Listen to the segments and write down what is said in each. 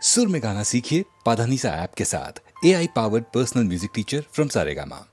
सुर में गाना सीखिए पाधानीसा ऐप के साथ। AI powered personal music teacher from Saregama.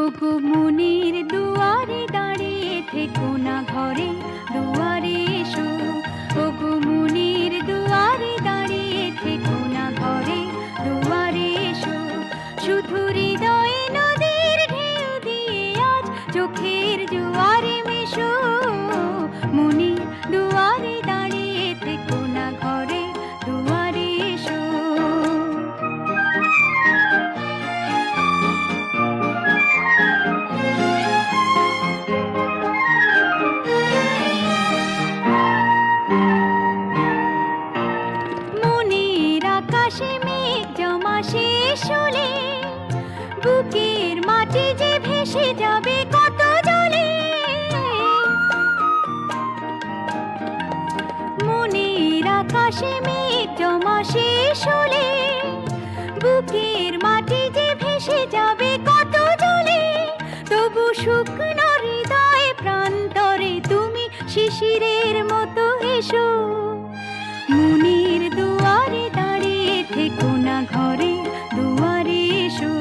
ওগো মনের দুয়ারে দাঁড়িয়ে থেকো না ঘরে দুয়ারে এসো। ওগো মনের দুয়ারে দাঁড়িয়ে থেকো না ঘরে দুয়ারে এসো। শুধু হৃদয়ে নদীর ঢেউ দিয়ে আজ চোখের জোয়ারে মেশো। মনের দুয়ারে দাঁড়িয়ে থেকো না ঘরে দুয়ারে এসো। আকাশে মেঘ জমা শেষ হলে বুকের মাটি যে ভেসে যাবে কত জলে। মনের আকাশে মেঘ জমা শেষ হলে বুকের মাটি যে ভেসে যাবে কত জলে। তবু শুকনো হৃদয় প্রান্তরে তুমি শিশিরের মতো এসো। মনের দুয়ারে দাঁড়িয়ে থেকো না ঘরে দুয়ারে এসো।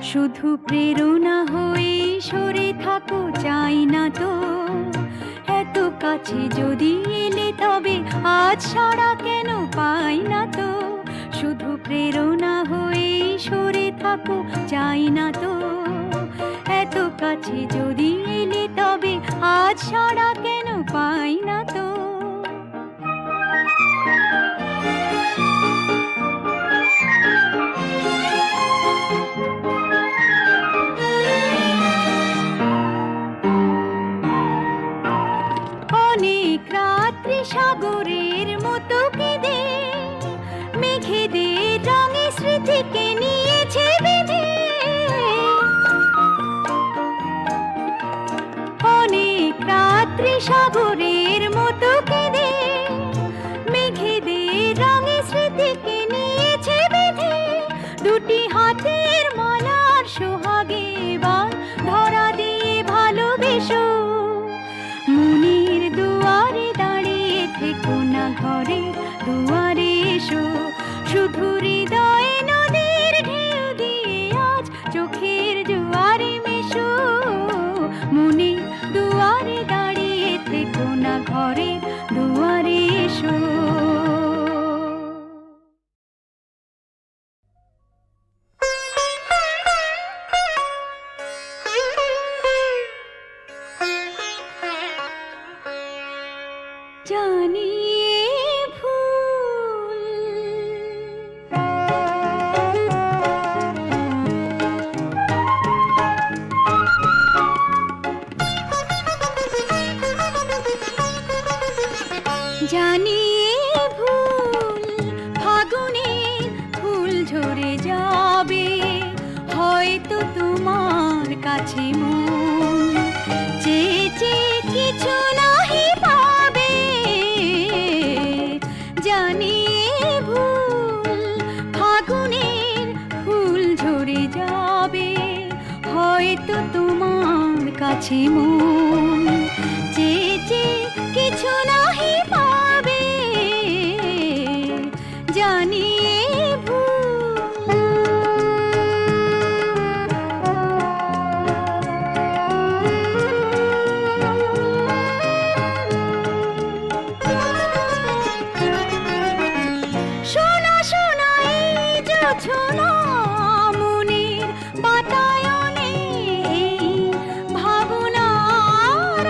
শুধু প্রেরণা হয়ে সরে থাকো চাই না তো। এত কাছে যদি এলে তবে আজ সাড়া কেন পাই না তো। শুধু প্রেরণা হয়ে সরে থাকো চাই না তো। এত কাছে যদি এলে তবে আজ সাড়া কেন পাই না তো। অনেক রাত্রি সাগরের মতো কেঁদে মেঘেদের রঙে স্মৃতিকে নিয়েছে বেঁধে। অনেক রাত্রি সাগরের মতো কেঁদে মেঘেদের রঙে স্মৃতিকে নিয়েছে বেঁধে। দুটি হাতের মালার সোহাগে এবার ধরা দিয়ে ভালোবেসো। মনের দুয়ারে দাঁড়িয়ে থেকো না ঘরে দুয়ারে এসো। শুধু হৃদয়ে নদীর ঢেউ দিয়ে আজ চোখের জোয়ারে মেশো। মনের দুয়ারে দাঁড়িয়ে থেকো না ঘরে দুয়ারে এসো। জানিয়ে ভুল জানিয়ে ভুল ফাগুনের ফুল ঝরে যাবে হয়তো তোমার কাছে মন চেয়ে চেয়ে কিছু নাহি পাবে। জানিয়ে ভুল ফাগুনের ফুল ঝরে যাবে হয়তো তোমার কাছে মন চেয়ে চেয়ে কিছু নাহি পাবে। জানিয়ে শোনা শোনা এই জোছনা মনের বাতায়নে এই ভাবনার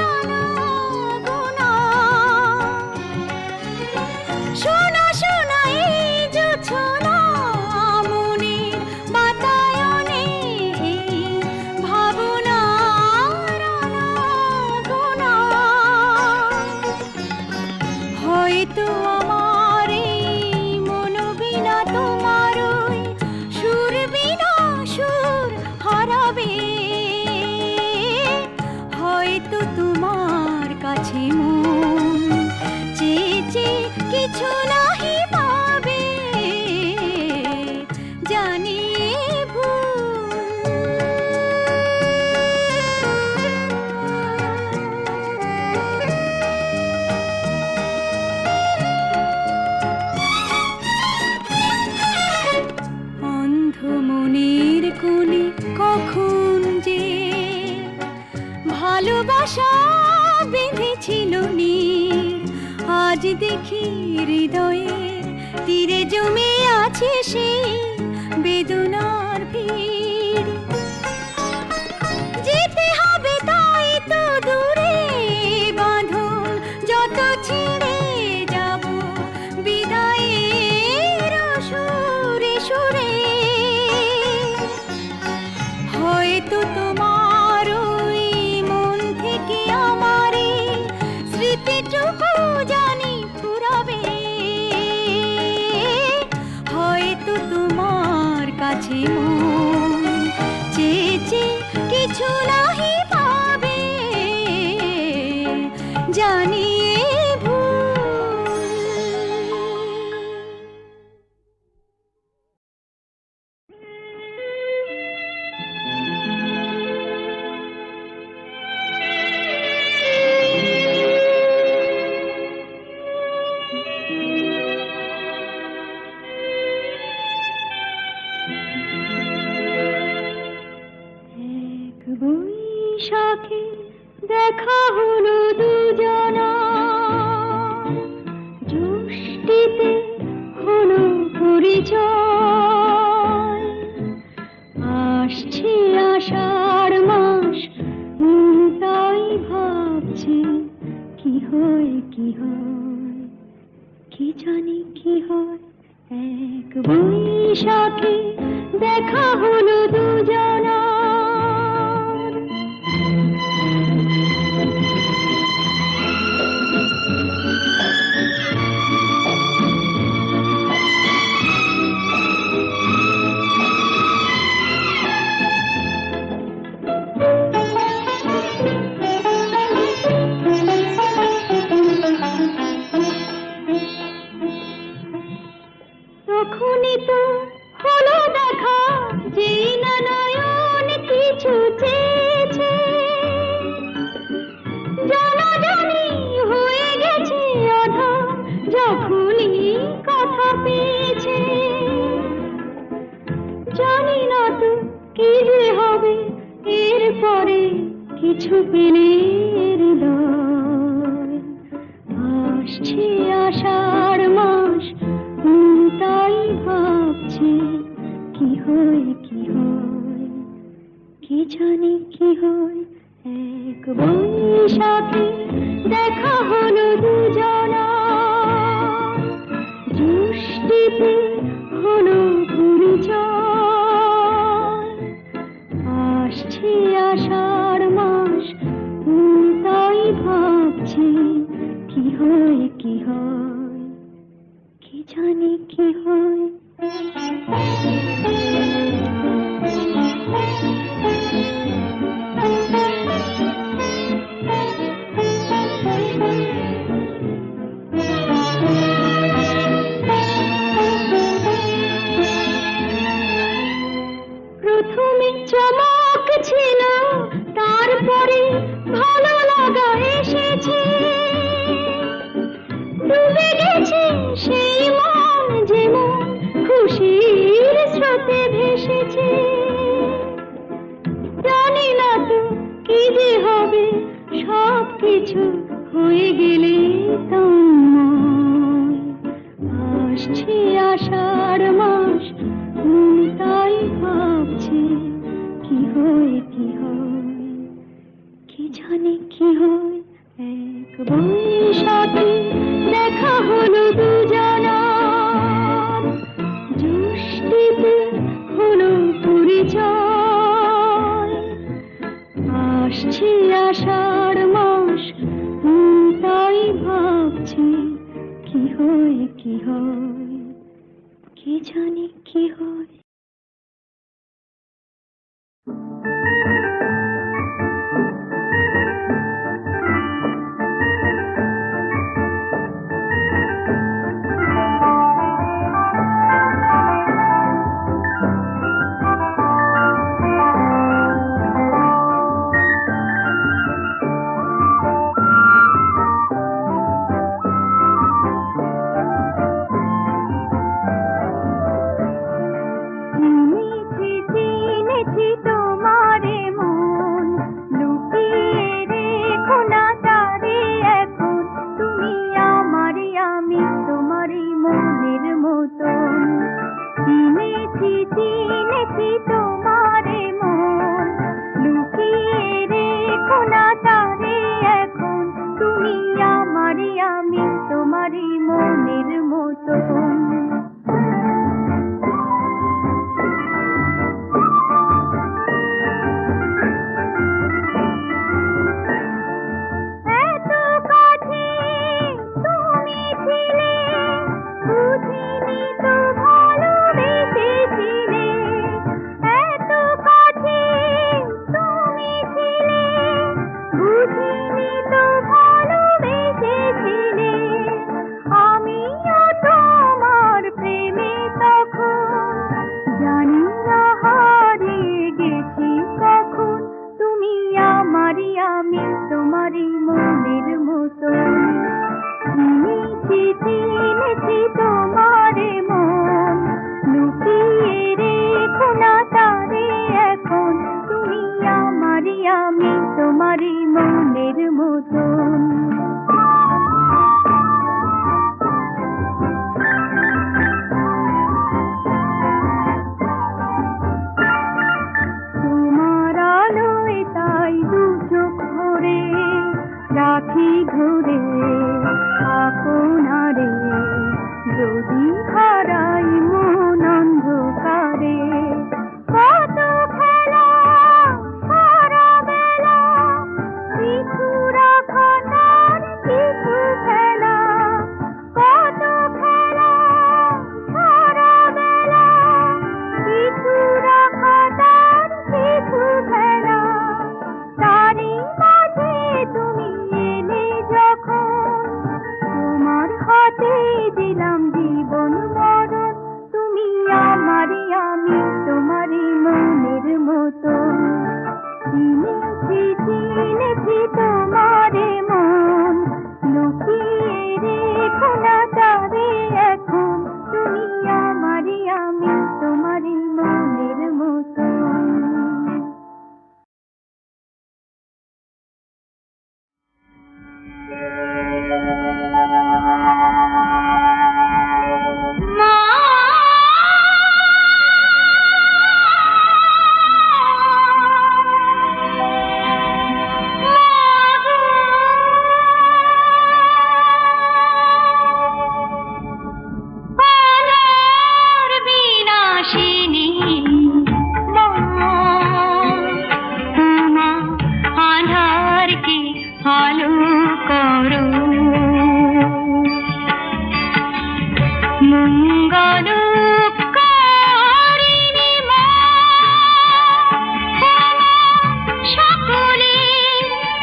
আশা বেঁধেছিল নীর, আজ দেখি হৃদয়ের তীরে জমে আছে সেই বেদনার ভিড়। যেতে হবে তাই তো দূরে, বাঁধন যত ছিঁড়ে যাব বিদায়ের সুরে সুরে। হয়তো তোমার ওই মন থেকে আমার এই স্মৃতিটুকু জানি ফুরাবে, হয়তো তোমার কাছে মন চেয়ে চেয়ে কিছু নাহি পাবে, জানি এ ভুল। এক বৈশাখে দেখা হলো দুজনা, জ্যৈষ্ঠীতে হলো পরিচয়। আসছে আষাঢ় মাস, তাই ভাবছি কি হয় কি হয়, কি জানি কি হয়। এক বৈশাখে দেখা হলো দুজনা। তখনই তো হলো দেখা, যেই না নয়ন কিছু চেয়েছে, জানাজানি হয়ে গেছে আধা যখনই কথা পেয়েছে। জানি না তো কি যে হবে এরপরে, কিছু পেলে হৃদয়। আসছে আষাঢ় মাস, তাই ভাবছি কি হয় কি হয়, কি জানি কি হয়। এক বৈশাখে দেখা হলো দুজনা, জ্যৈষ্ঠীতে হলো পরিচয়। আসছে আষাঢ় মাস, তাই ভাবছি কি হয় কি হয়, কি জানি কি হয়। প্রথমে চমক ছিল, তারপরে ভালো লাগা এসেছে। ডুবে গেছে সেই মন, যেমন খুশির স্রোতে ভেসেছে। জানি না তো কি যে হবে, সব কিছু হয়ে গেলে তন্ময়। আসছে আষাঢ় মাস, তাই ভাবছি কি হয় কি হয়, কি জানি কি হয়। এক বৈশাখে দেখা হলো দুজনা, জ্যৈষ্ঠীতে হলো পরিচয়। আসছে আষাঢ় মাস, তাই ভাবছি কি হয় কি হয়, কি জানি কি হয়। আখি ঘুরে আপনারে যদি হারাই মন অন্ধকারে কত খেলা সারা বেলা কিছু রাখা তার কিছু খেলা কত খেলা সারা বেলা কিছু রাখা তার কিছু খেলা তারই মাঝে তুমি এলে যখন তোমার হাতে দিলাম জীবন মরণ তুমি আমারই আমি তোমারই মনের মতো চিনেছি চিনেছি তোমারে মন লুকিয়ে রেখো না তারে এখন তুমি আমারই আমি তোমারই মনের মতো আলো করো মঙ্গলকারিণী মা সকলে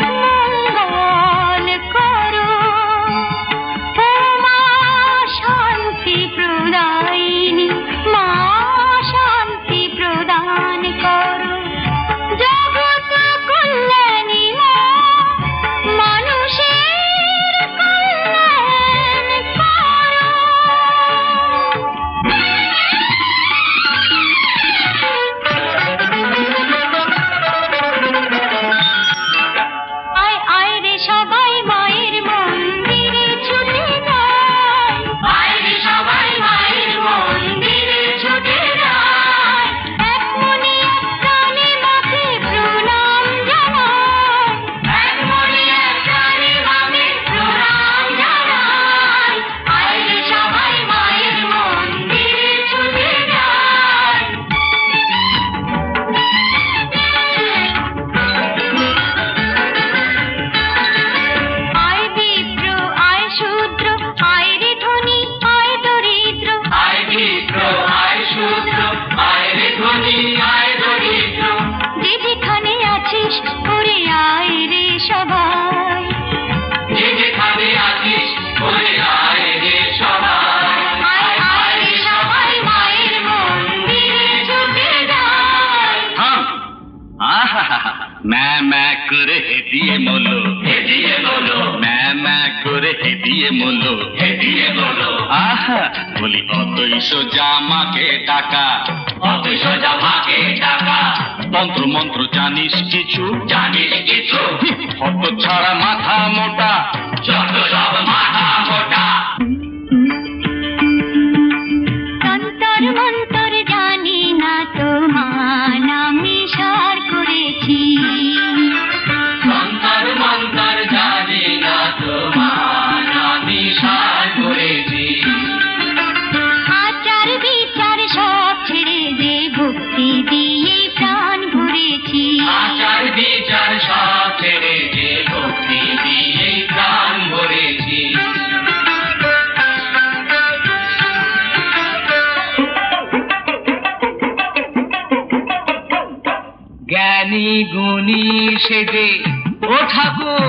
মঙ্গল করো মা শান্তি প্রদায়িনী মা শান্তি প্রদান করো জগৎ কল্যাণী মা মানুষের কল্যাণ করো আয় আয় রে সবাই মায়ের মন্দিরে ছুটে যায় আয় রে সবাই মায়ের মন্দিরে ছুটে যায় এক মনে এক প্রাণে মাকে প্রণাম জানায় এক মনে এক প্রাণে মাকে প্রণাম জানায় আয় রে সবাই মায়ের মন্দিরে ছুটে যায় আয় বিপ্র আয় শূদ্র আয় রে ধনী আয় দরিদ্র আয় বিপ্র আয় শূদ্র আয় রে ধনী আয় দরিদ্র যে যেখানে আছিস ওরে আয় রে সবাই যে যেখানে আছিস ওরে আয় রে সবাই আয় আয় রে সবাই মায়ের মন্দিরে ছুটে যায় मैं करे হেদিয়ে বলো मैं করে হেদিয়ে বলো আহা বলি অতই সোজা মাকে টাকা তন্ত্র মন্ত্র জানিস কিছু হত ছাড়া মাথা মোটা যত সব মাথা মোটা তন্তর মন্তর জানি না তোমার আমি সার করেছি মন্তর মন্তর জানি না তোমার আমি সার করেছি আচার বিচার সব ছেড়ে দে ভক্তি দিয়ে প্রাণ ভরেছি আচার বিচার সব ছেড়ে যে ভক্তি দিয়ে প্রাণ ভরেছি জ্ঞানী গুণী সেজে ও ঠাকুর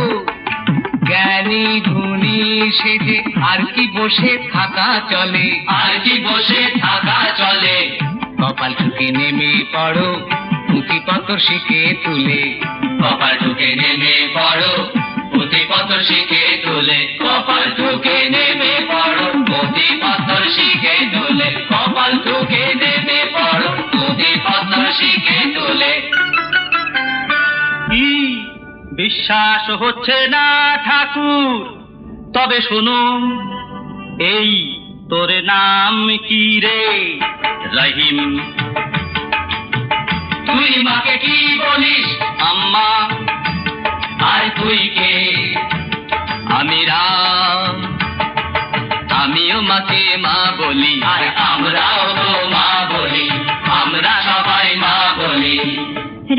জ্ঞানী গুণী সেজে আর কি বসে থাকা চলে কপাল ঠুকে নেমে পড়ো পুঁথি পত্র শিখে তুলে কপাল ঠুকে নেমে পড়ো পুঁথি পত্র শিখে তুলে কপাল ঠুকে নেমে পড়ো পুঁথি পত্র শিখে তুলে কপাল ঠুকে নেমে পড়ো পুঁথি পত্র শিখে তুলে কি বিশ্বাস হচ্ছে না ঠাকুর তবে শোনো এই তোর নাম কি রে রহিম তুই মাকে কি বলিস আম্মা আর তুই কে মাকে মা বলি, আর আমরাও তো মা বলি, আমরা সবাই মা বলি।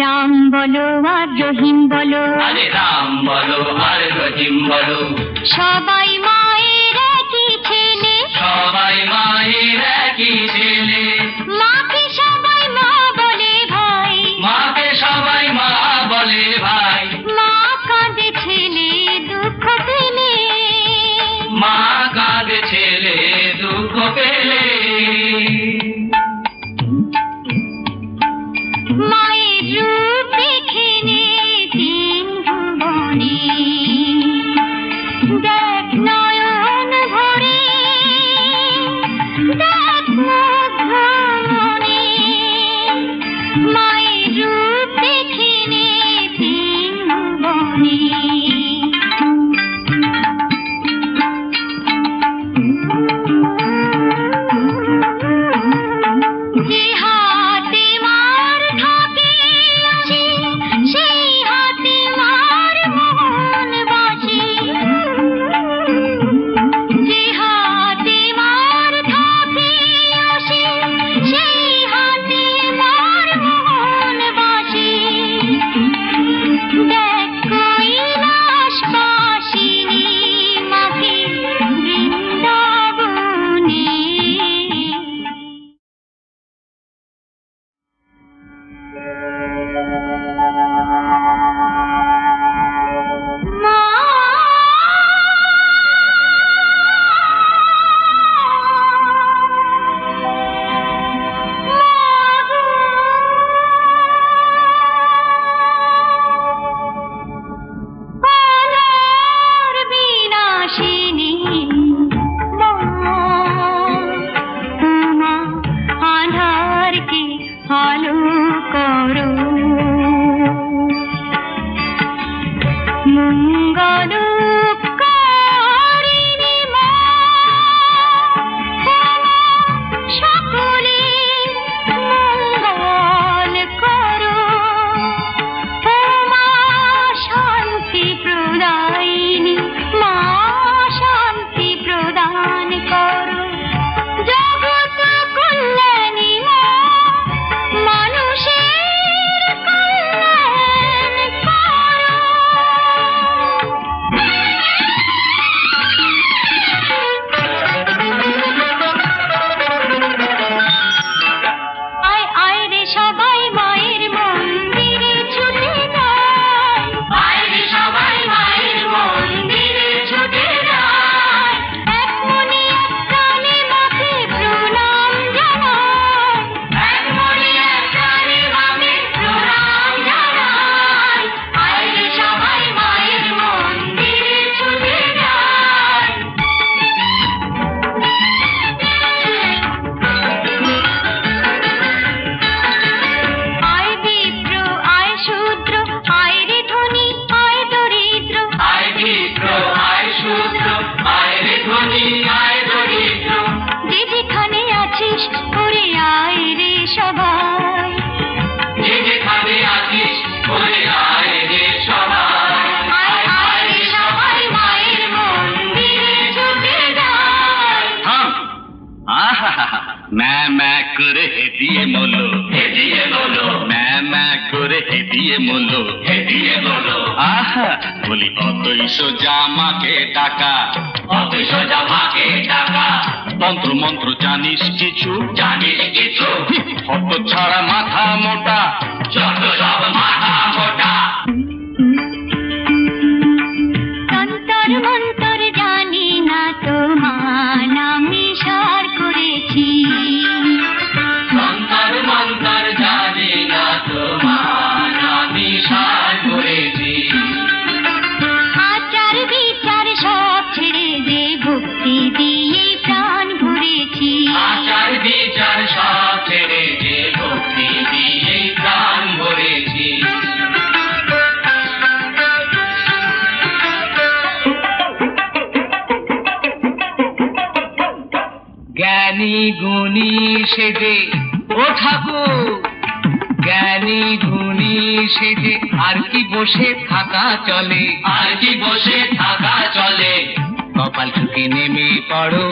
রাম বলো আর রহিম বলো, আরে রাম বলো আর রহিম বলো, সবাই মায়ের একই ছেলে, সবাই মায়ের একই ছেলে। মাকে সবাই মা বলে ভাই, মাকে সবাই মা বলে ভাই, মা কাঁদে ছেলে দুঃখ পেলে, মা কাঁদে ছেলে দুঃখ পেলে। মায়ের রূপ দেখে নে তিন ভুবনে, দেখ নয়ন ভরে, দেখ মুগ্ধ মনে, মায়ের রূপ দেখে নে তিন ভুবনে। যে হাতে মার থাকে আসে, সেই হাতে মার মন বাসে। যে হাতে মার থাকে আসে, সেই হাতে মার মন বাসে। দেখ কৈলাসবাসিনী মাকে বৃন্দাবনে। মা আধার বিনাশিনী মা, মা আধারকে আলো করো, মঙ্গলকারিণী মা, সকলে মঙ্গল করো, মা শান্তি প্রদায়িনী মা, শান্তি প্রদান করো, জগৎ কল্যাণী মা, মানুষের কল্যাণ করো। আয় আয় রে সবাই মায়ের মন্দিরে ছুটে যায়, আয় রে সবাই মায়ের মন্দিরে ছুটে যায়, এক মনে এক প্রাণে মাকে প্রণাম জানায়, এক মনে এক প্রাণে মাকে প্রণাম জানায়, আয় রে সবাই মায়ের মন্দিরে ছুটে যায়। আয় বিপ্র আয় শূদ্র, আয় রে ধনী আয় দরিদ্র, আয় বিপ্র আয় শূদ্র, আয় রে ধনী আয় দরিদ্র, যে যেখানে আছিস ওরে আয় রে সবাই, যে যেখানে আছিস ওরে আয় রে সবাই। আয় আয় রে সবাই মায়ের মন্দিরে ছুটে যায়। থাম। আহাহাহা, ম্যা ম্যা করে হেদিয়ে বলো, হেদিয়ে বলো, ম্যা ম্যা করে হেদিয়ে বলো, হেদিয়ে বলো। আহা, বলি অতই সোজা মাকে টাকা, অতই সোজা মাকে টাকা, তন্ত্র মন্ত্র জানিস কিছু, জানিস কিছু, হত ছাড়া মাথা মোটা, যত সব মাথা মোটা। তন্তর মন্তর জানি না তোমার আমি সার করেছি, মন্তর মন্তর জানি না তোমার আমি সার করেছি, আচার বিচার সব ছেড়ে দে ভক্তি দিয়ে প্রাণ ভরেছি। আচার বিচার সব ছেড়ে যে ভক্তি দিয়ে প্রাণ ভরেছি। জ্ঞানী গুণী সেজে ও ঠাকুর, জ্ঞানী গুণী সেজে আর কি বসে থাকা চলে, আর কি বসে থাকা চলে। কপাল ঠুকে নেমে পড়ো,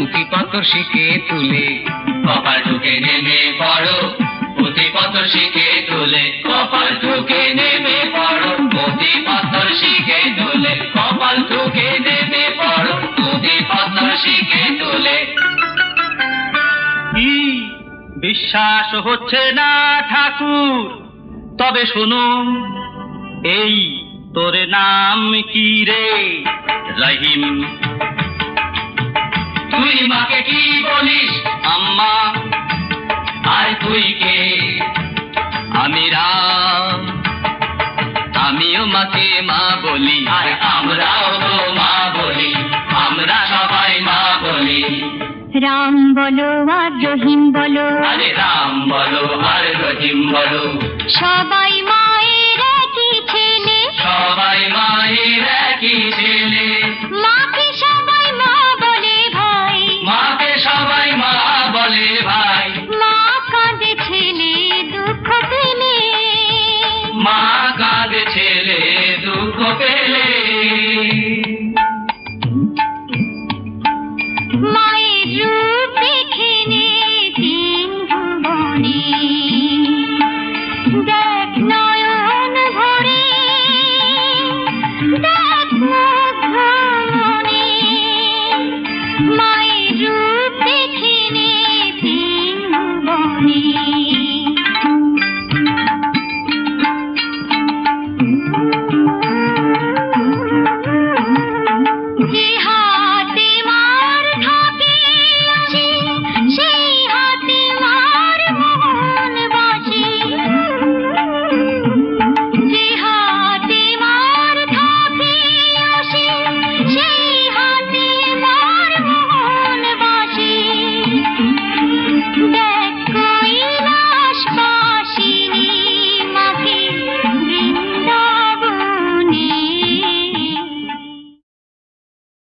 পুঁথিপত্র শিখে তুলে কপাল ঠুকে নেমে পড়ো পুঁথিপত্র শিখে তুলে কপাল ঠুকে নেমে পড়ো পুঁথিপত্র শিখে তুলে কপাল ঠুকে নেমে পড়ো পুঁথিপত্র শিখে তুলে। কি বিশ্বাস হচ্ছে না ঠাকুর? তবে শোনো, এই তোর নাম কি রে? রহিম। তুই মাকে কি বলিস? আম্মা। আর তুই কে? আমি রাম। আমিও মাকে মা বলি। আর আমরাও তো মা বলি, আমরা সবাই মা বলি। রাম বলো আর রহিম বলো, আরে রাম বলো আর রহিম বলো, সবাই